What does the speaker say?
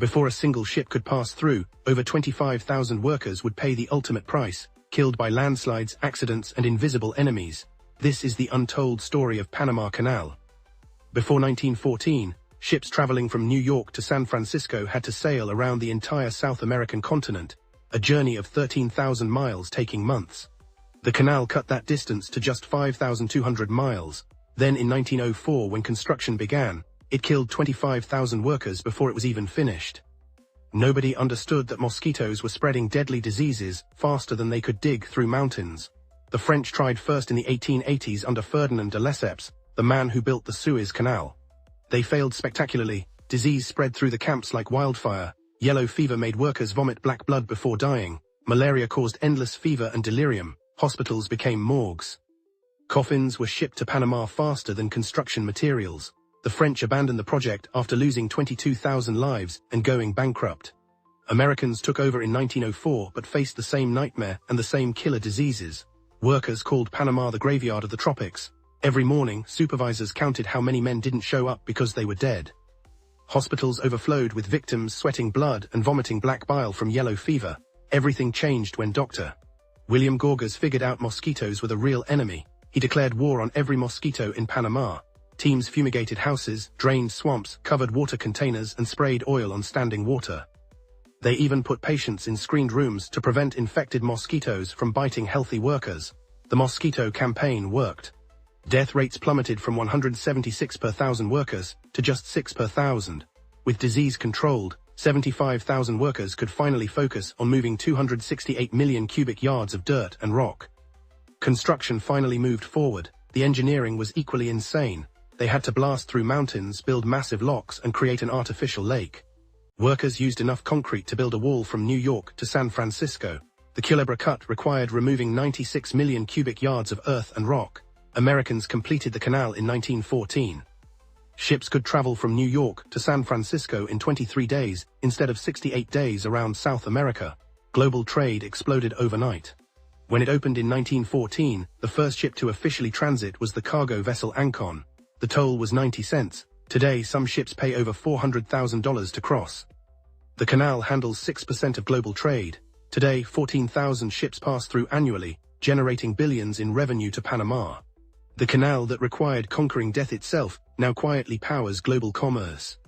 Before a single ship could pass through, over 25,000 workers would pay the ultimate price, killed by landslides, accidents, and invisible enemies. This is the untold story of Panama Canal. Before 1914, ships traveling from New York to San Francisco had to sail around the entire South American continent, a journey of 13,000 miles taking months. The canal cut that distance to just 5,200 miles. Then in 1904, when construction began, it killed 25,000 workers before it was even finished. Nobody understood that mosquitoes were spreading deadly diseases faster than they could dig through mountains. The French tried first in the 1880s under Ferdinand de Lesseps, the man who built the Suez Canal. They failed spectacularly. Disease spread through the camps like wildfire. Yellow fever made workers vomit black blood before dying. Malaria caused endless fever and delirium. Hospitals became morgues. Coffins were shipped to Panama faster than construction materials. The French abandoned the project after losing 22,000 lives and going bankrupt. Americans took over in 1904 but faced the same nightmare and the same killer diseases. Workers called Panama the graveyard of the tropics. Every morning, supervisors counted how many men didn't show up because they were dead. Hospitals overflowed with victims sweating blood and vomiting black bile from yellow fever. Everything changed when Dr. William Gorgas figured out mosquitoes were the real enemy. He declared war on every mosquito in Panama. Teams fumigated houses, drained swamps, covered water containers, and sprayed oil on standing water. They even put patients in screened rooms to prevent infected mosquitoes from biting healthy workers. The mosquito campaign worked. Death rates plummeted from 176 per thousand workers to just 6 per thousand. With disease controlled, 75,000 workers could finally focus on moving 268 million cubic yards of dirt and rock. Construction finally moved forward. The engineering was equally insane. They had to blast through mountains, build massive locks, and create an artificial lake. Workers used enough concrete to build a wall from New York to San Francisco. The Culebra Cut required removing 96 million cubic yards of earth and rock. Americans completed the canal in 1914. Ships could travel from New York to San Francisco in 23 days instead of 68 days around South America. Global trade exploded overnight. When it opened in 1914, the first ship to officially transit was the cargo vessel Ancon. The toll was 90 cents. Today, some ships pay over $400,000 to cross. The canal handles 6% of global trade. Today, 14,000 ships pass through annually, generating billions in revenue to Panama. The canal that required conquering death itself now quietly powers global commerce.